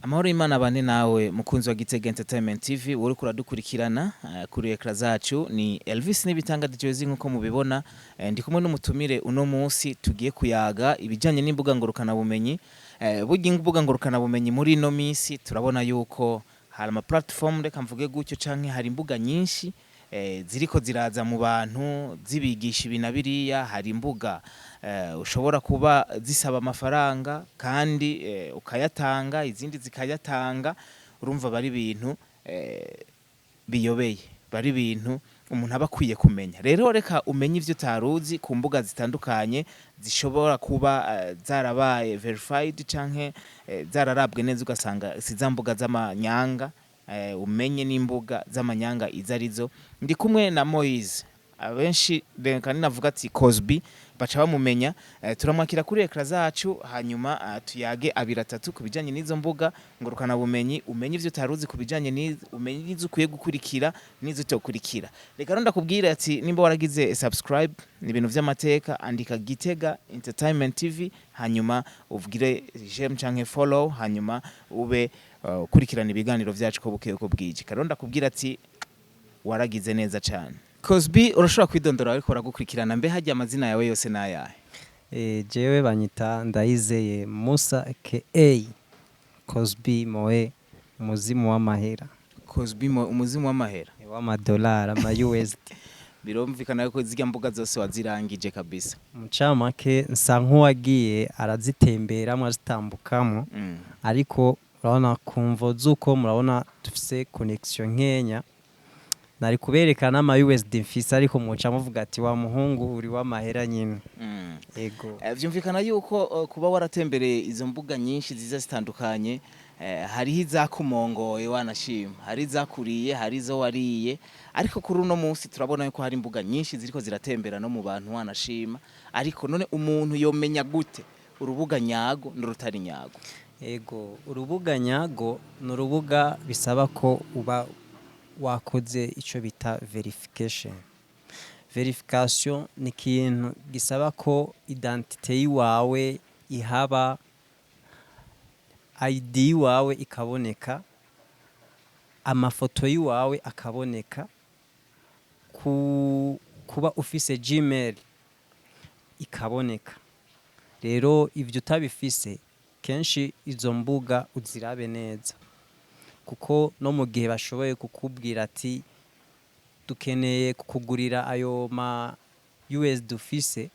Amahoro y'Imana bane nawe mukunzi wa Gitega Entertainment TV uri kuradukurikirana kuri ekra zacu ni Elvis n'ibitanga DJ nkuko mubibona ndi kumwe n'umutumire uno munsi tugiye kuyaga ibijanye n'imbuga ngurukana bumenyi burya imbuga ngurukana bumenyi muri no minsi turabona yuko hari ama platform reka mvuge gutyo canke hari imbuga nyinshi ziriko ziraza mu bantu zibigisha ibinabiriya hari imbuga ushobora kuba zisaba amafaranga kandi ukayatanga izindi zikayatanga urumva bari ibintu biyobeye bari ibintu umuntu aba akwiye kumenya rero reka umenye ivyo utaruzi ku mbuga zitandukanye zishobora kuba zarabaye verified canke zararabwe neza ugasanga siza mbuga z'amanyanga umenye n'imbuga z'amanyanga izarizo ndi kumwe na Moise abenshi reka ninavuga ati Cosby baca bamumenya turamwakira kuri ekra zacu hanyuma tuyage abiratatu kubijanye n'izo mbuga ngurukana bumenyi umenye ivyo utaruzi kubijanye umenye izo ukwiye gukurikira n'izo utokurikira reka ronda kubwira ati nimba waragize subscribe ni ibintu vy'amateka andika Gitega Entertainment TV hanyuma uvugire j'aime canke follow hanyuma ube ukurikirana ibiganiro vyacu ko bukeye ko bwije karonda kubwira ati waragize neza cyane Cosby urashobora kwidondora ariko uragukurikirana mbe hajya amazina yawe yose nayahe jewe banyita Ndayizeye Musa aka Cosby Moe umuzimu w'amahera Cosby umuzimu w'amahera w'amadolari ama USD birumvikana yuko zirya mbuga zose wazirangije kabisa mucamake nsa nk'uwagiye arazitemberamo azitambukamo ariko urabona kumvo zuko murabona dufise connection nkenya nari kuberekana ama USD mfise ariko muca muvuga ati wa muhungu uri w'amahera nyine ego vyumvikana yuko kuba waratembereye izo mbuga nyinshi ziza zitandukanye hariho izakumongoye wanashima hari izakuriye hari izo wariye ariko kuri uno munsi turabona yuko hari imbuga nyinshi ziriko ziratembera no mu bantu wanashima ariko none umuntu yomenya gute urubuga nyago n'urutari nyago ego urubuga nyago n'urubuga bisaba ko uba wakoze ico bita verification ni ikintu gisaba ko identite yiwawe ihaba ID yiwawe ikaboneka amafoto yiwawe akaboneka kuba ufise Gmail ikaboneka rero ivyo utabifise kenshi izo mbuga uzirabe neza kuko no mu gihe bashoboye kukubwira ati dukeneye kukugurira ayo ma USD ufise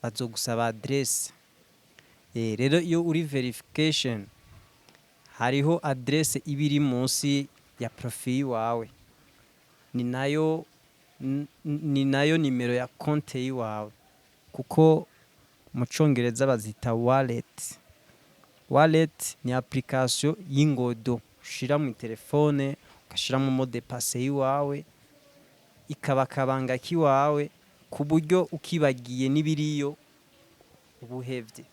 bazogusaba adresse rero iyo uri verification hariho adresse ibiri munsi ya profile wawe ni nayo nimero ya konte yiwawe kuko mu Congereza bazita wallet ni application y'ingodo ushira mu telefone ukashira mu mode passe yiwawe ikaba kabanga kiwawe ku buryo ukibagiye nibiriyo ubuhevye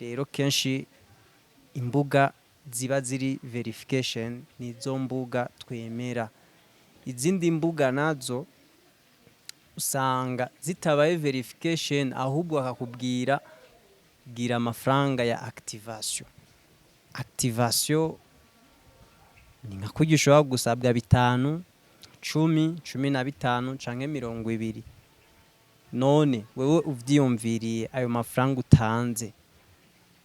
rero kenshi imbuga ziba ziri verification nizo mbuga twemera izindi mbuga nazo usanga zitabaye verification ahubwo akakubwira gira amafaranga ya activation ni nka kugishoba gusabwa 5 10 15 canke 20 none wewe uvyiyumviriye ayo mafaranga utanze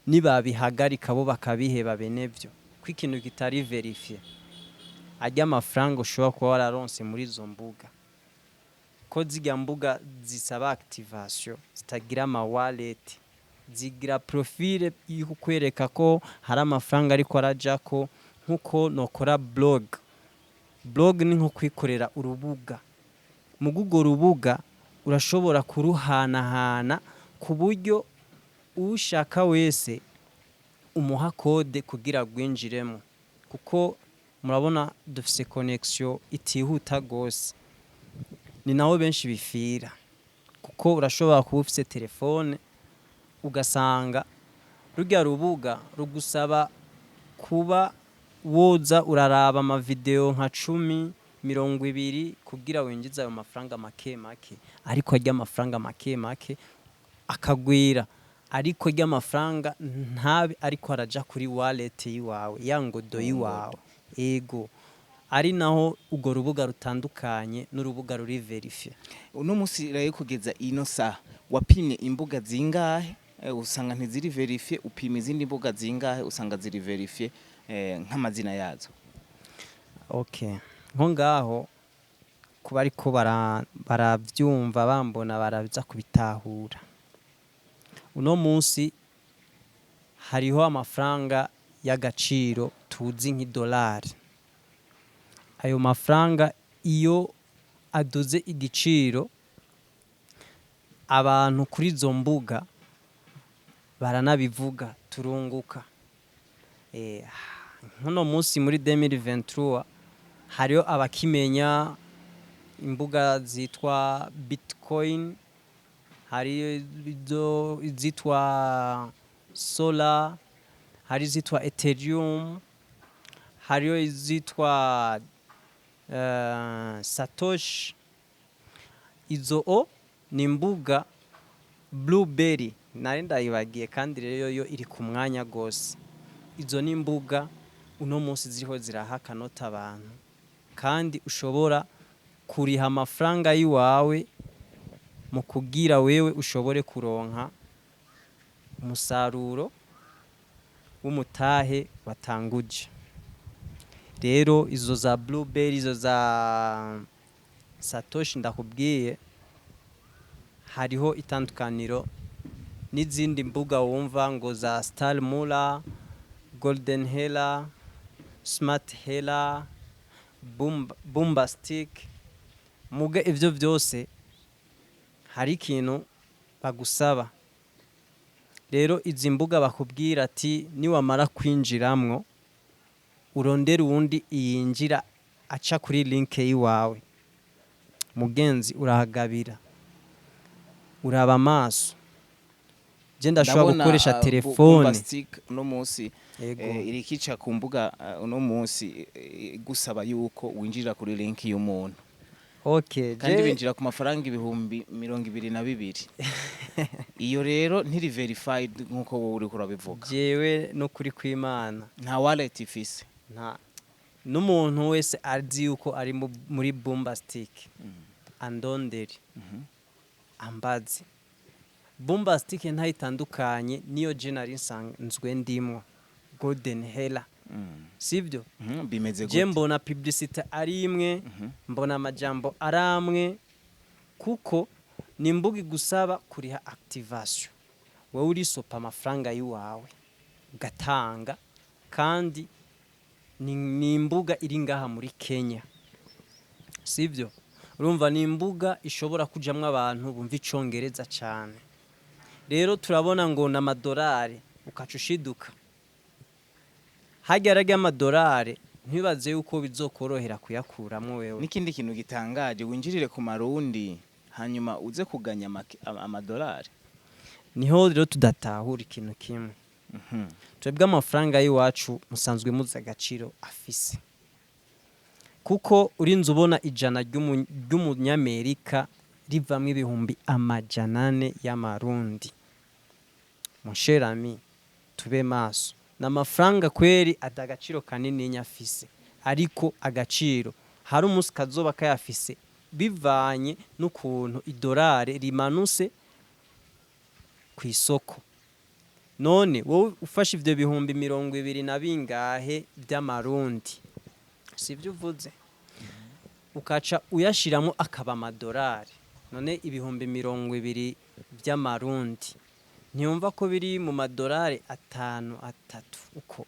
nibabihagarika bo bakabiheba benevyo kwikintu kitari verifie ajya amafaranga ushobora kuba wararonse muri zo mbuga ko ziga mbuga zisaba activation zitagira ama wallet zigira profile y'ukwereka ko hari amafaranga ariko arajako nkuko nokora blog ni nko kwikorera urubuga mu Google rubuga urashobora kuruhanahana ku buryo ushaka wese umuha code kugira gwinjiremo kuko murabona dufise connection itihuta gose ni naho benshi bifira kuko urashobora kuba ufise telefone ugasanga rujya rubuga rugusaba kuba woza uraraba ama video nka 10 20 kugira winjiza ayo mafaranga make ariko ajya amafaranga make akagwira ariko ry'amafaranga ntabe ariko araja kuri wallet yiwawe ya ngodo yiwawe ego ari naho urwo rubuga rutandukanye n'urubuga ruri verifie. uno musi rero kugeza ino saha wapimye imbuga zingahe usanga ntiziri verifie, upima izindi mbuga zingahe usanga ziri verifie nk'amazina yazo? Okay, nko ngaho kuba ariko baravyumva bambona baraza kubitahura. Uno munsi hariho amafaranga y'agaciro tuzi nk'idolari. Ayo mafaranga iyo aduze igiciro abantu kuri izo mbuga baranabivuga turunguka. Nkuno munsi muri 2023 hariho abakimenya imbuga zitwa Bitcoin, hari zitwa Solar, hari zitwa Ethereum, hariho zitwa Satoshi. Izo ni imbuga Blueberry nari ndayibagiye kandi rero yo iri ku mwanya gose. Izo ni imbuga uno munsi ziriho zirahaka nota abantu kandi ushobora kuriha amafaranga yiwawe mu kugira wewe ushobore kuronka umusaruro w'umutahe watanguje. Rero izo za Blueberry, izo za Satoshi ndakubwiye hariho itandukaniro n'izindi mbuga wumva ngo za Star Mula, Golden Hela, Smart Hela, Bombastic. Muga ivyo vyose hari ikintu bagusaba. Rero izi mbuga bakubwira ati niwamara kwinjiramwo urondera uwundi yinjira aca kuri link yiwawe. Mugenzi urahagabira, uraba amaso. Je ndashobora gukoresha telefone uno munsi irikica ku mbuga uno munsi gusaba yuko winjira kuri link y'umuntu. Okay, kandi binjira ku mafaranga 22,000. Iyo rero ntiri verified nkuko wowe uri kurabivuga. Jewe no kuri kw'Imana nta wallet ifise, nta n'umuntu wese azi yuko ari muri Bombastic andonderi ambazi. Bombastic ntayitandukanye niyo general nsanzwe ndimwo Golden Hela. Sivyo? Bimeze gute? Je mbona publicité ari imwe, mbona amajambo aramwe kuko ni imbuga igusaba kuriha activation. Wowe urisopa amafaranga yiwawe gatanga kandi ni imbuga iri ngaha muri Kenya. Sivyo? Urumva ni imbuga ishobora kujamwe abantu bumva icongereza cyane. Rero turabona ngo n'amadolari ukacushiduka. Hageraga amadolari ntibaze yuko bizokorohera kuyakuramwo wewe. N'ikindi kintu gitangaje winjirire ku marundi hanyuma uze kuganya amadolari. Niho rero tudatahura ikintu kimwe. Twebwe amafaranga yiwacu musanzwe muzi agaciro afise. Kuko urinze ubona ijana ry'umunyamerika rivamwe ibihumbi 400 y'amarundi. Mon cher ami, tube maso. N'amafaranga kweri adagaciro kanini nyafise, ariko agaciro hari umunsi kazoba kayafise bivanye n'ukuntu idolari rimanuse ku isoko. None wowe ufashe ivyo bihumbi 20 na bingahe by'amarundi, sivyo uvuze, ukaca uyashiramo akaba amadolari. None ibihumbi 20 by'amarundi ntiyumva ko biri mu madolari 5 uko.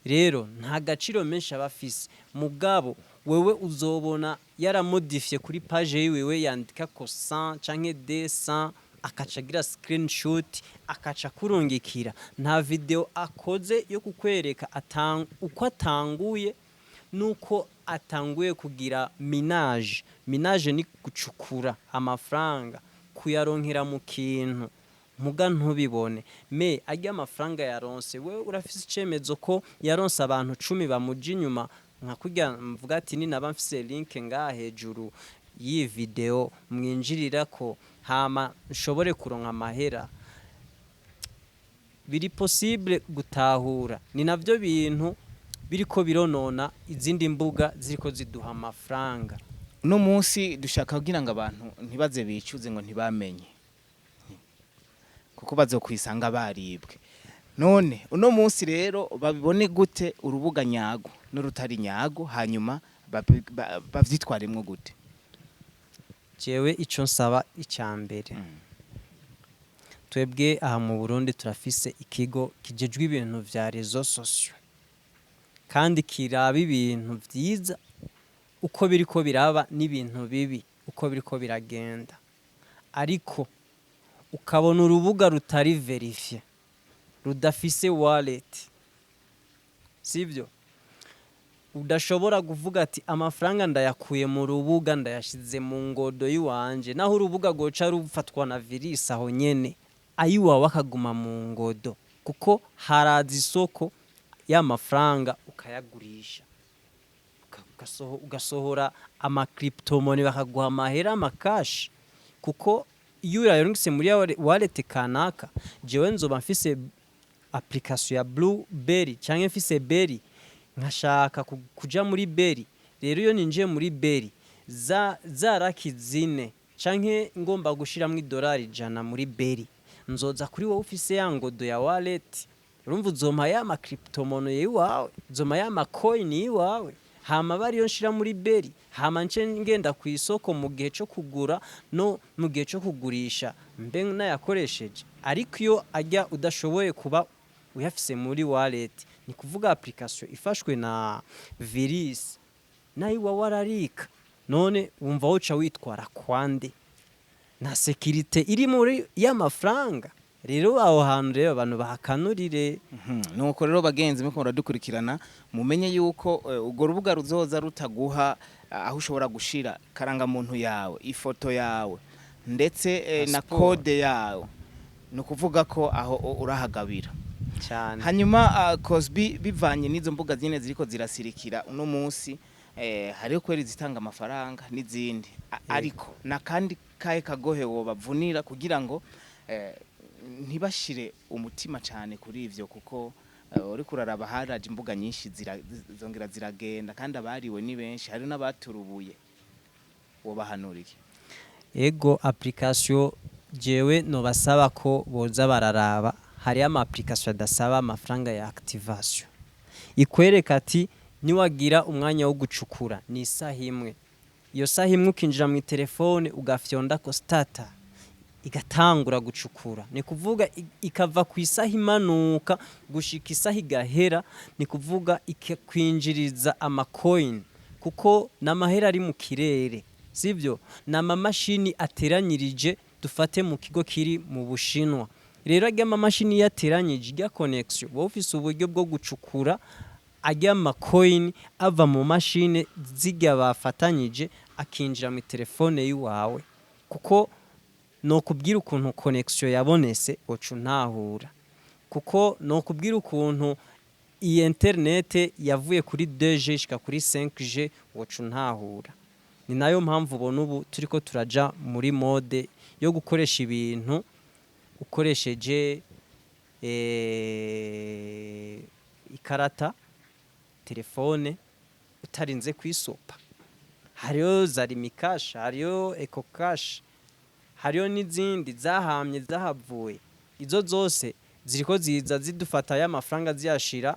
Rero nta gaciro menshi abafise. Mugabo wewe uzobona yaramodifye kuri page yiwe yandika ko 100 canke 200 akacagira screenshot akaca kurungikira. Nta video akoze yo kukwereka uko atanguye nuko atanguye kugira minage. Minage ni gucukura amafaranga kuyaronkera mu kintu muga ntubibone. Me ajya amafaranga yaronse wewe urafise icemezo ko yaronse abantu 10 bamuji inyuma nka kurya mvuga ati ni naba mfise link ngaha hejuru iyi video mwinjirira ko hama nshobore kuronka amahera. biri possible gutahura. Ni navyo bintu biriko bironona izindi mbuga ziriko ziduha amafaranga. uno munsi dushaka kugira ngo abantu ntibaze bicuze ngo ntibamenye kuko bazokwisanga baribwe. None uno munsi rero babibone gute urubuga nyago n'urutari nyago, hanyuma bavyitwaremwo gute? Jewe ico nsaba icambere, twebwe aha mu Burundi turafise ikigo kijejwe ibintu vya réseaux sociaux kandi kiraba ibintu vyiza uko biriko biraba n'ibintu bibi uko biriko biragenda, ariko ukabona urubuga rutari verifie rudafise wallet, sivyo udashobora kuvuga ati amafaranga ndayakuye mu rubuga ndayashize mu ngodo yiwanje, naho urubuga goca rufatwa na virus aho nyene ayiwawe akaguma mu ngodo, kuko haraza isoko y'amafaranga ukayagurisha ugasohora ama cryptomone bakaguha amahera amakashi, kuko iyo urayarungitse muri wallet kanaka, jewe nzoba mfise application ya Blueberry canke mfise Berry nkashaka kuja muri Berry, rero iyo ninjiye muri Berry za raki zine canke ngomba gushiramwo $100 muri Berry, nzoza kuri wowe ufise ya ngodo ya wallet, urumva uzompa ya ma cryptomone yiwawe, uzompa ya ma coin yiwawe, hama bariyo nshira muri Berry, hama nce ngenda ku isoko mu gihe cyo kugura no mu gihe cyo kugurisha mbe nayakoresheje. Ariko iyo ajya udashoboye kuba uyafise muri wallet, ni kuvuga application ifashwe na virus nayo wararika, none wumva woca witwara kwande na security iri muri y'amafaranga. Rero aho hantu rero abantu bahakanurire. Nuko rero bagenzi muko muradukurikirana mumenye yuko urwo rubuga ruzoza rutaguha aho ushobora gushira karanga muntu yawe, ifoto yawe ndetse na code yawe, no kuvuga ko aho urahagabira cyane. Hanyuma Cosby bivanye n'izo mbuga zine ziriko zirasirikira uno munsi, hariho kweri zitanga amafaranga n'izindi, ariko nakandi kahe kagohe wo bavunira kugira ngo ntibashire umutima cyane kuri ivyo, kuko uri kuraraba haraje imbuga nyinshi zongera ziragenda kandi abariwe ni benshi, hari n'abaturubuye wo bahanurike. Ego application jewe no basaba ko boza bararaba, hari ama application adasaba amafaranga ya activation, ikwereka ati niwagira umwanya wo gucukura ni isaha imwe, iyo saha imwe ukinjira mu telefone ugafyonda ko starter igatangura gucukura, ni kuvuga ikava ku isaha imanuka gushika isaha igahera, ni kuvuga ikwinjiriza ama coin, kuko n'amahera ari mu kirere, sivyo nama mashini ateranyirije. Dufate mu kigo kiri mu Bushinwa, rero ajya ama mashini yateranyije ijya connection, wowe ufise uburyo bwo gucukura ajya ama coin ava mu mashine zijya bafatanyije akinjira mu telefone yiwawe, kuko no kubwira ukuntu connection yabonese ocu ntahura, kuko no kubwira ukuntu iyi internet yavuye kuri 2G shika kuri 5G ocu ntahura. Ni nayo mpamvu ubona ubu turiko turaja muri mode yo gukoresha ibintu ukoresheje ikarata telefone utarinze kwisopa. Hariyo Zarimi Cash, hariyo Eco Cash, hariyo n'izindi zahamye zahavuye, izo zose ziriko ziza zidufata y'amafaranga ziyashira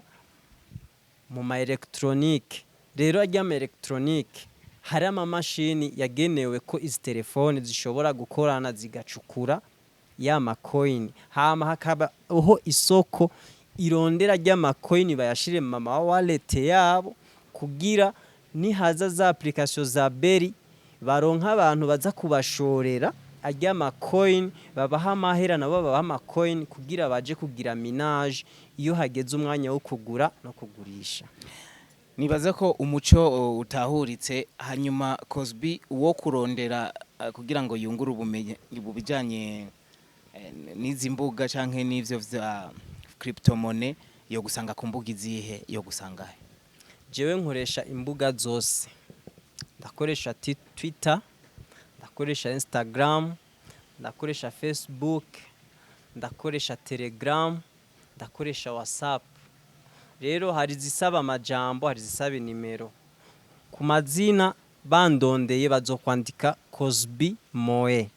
mu ma electronique. Rero ajya mu electronique hari ama mashini yagenewe ko izi telefone zishobora gukorana zigacukura ya ma coin, hama hakaba oho isoko irondera ry'ama coin bayashire mu mama wallet yabo, kugira nihaza za application za Berry baronka abantu baza kubashorera ajya ama coin, babaha amahera nabo babaha ama coin kugira baje kugira minage iyo hageze umwanya wo kugura no kugurisha. Nibaza ko umuco utahuritse. Hanyuma Cosby uwo kurondera kugira ngo yungure ubumenyi bubijanye n'izi mbuga canke n'ivyo vya cryptomone yo gusanga ku mbuga izihe yo gusanga? Jewe nkoresha imbuga zose, ndakoresha Twitter, ndakoresha Instagram, ndakoresha Facebook, ndakoresha Telegram, ndakoresha WhatsApp. Rero hari zisaba amajambo, hari zisaba nimero. Ku mazina bandondeye bazokwandika Cosby Moe.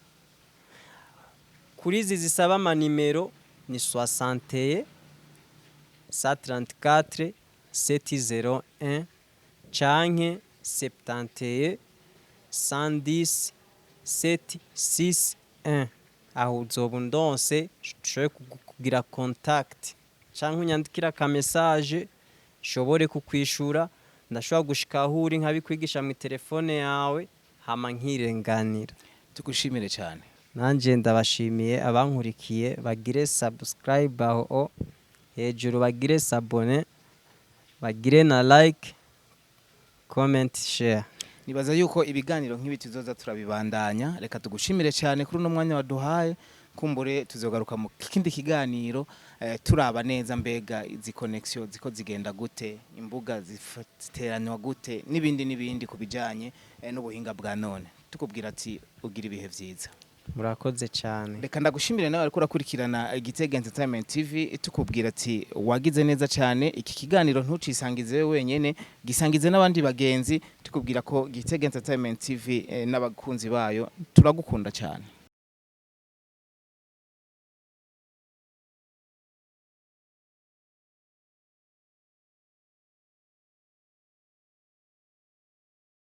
Kuri izi zisaba amanimero ni 61 134 701 canke 71 110 761. Aho uzoba undonse nshoboye kugira contact canke unyandikira ka message nshobore kukwishura. Ndashobora gushika aho uri nkabikwigisha mu telefone yawe hama nkirenganira. tugushimire cyane. Nanje ndabashimiye abankurikiye, bagire subscribe aho hejuru, bagire s'abone, bagire na like, comment, share. Nibaza yuko ibiganiro nk'ibi tuzoza turabibandanya. Reka tugushimire cyane kuri uno mwanya waduhaye. Kumbure tuzogaruka mu kindi kiganiro turaba neza mbega izi connection ziko zigenda gute, imbuga ziteranywa gute n'ibindi kubijanye n'ubuhinga bwa none. Tukubwira ati ugira ibihe vyiza. Murakoze cyane. Reka ndagushimire nawe ariko urakurikirana Gitega Entertainment TV. Tukubwira ati wagize neza cyane. Iki kiganiro ntucisangize wenyene, gisangize n'abandi bagenzi. Tukubwira ko Gitega Entertainment TV n'abakunzi bayo turagukunda cyane.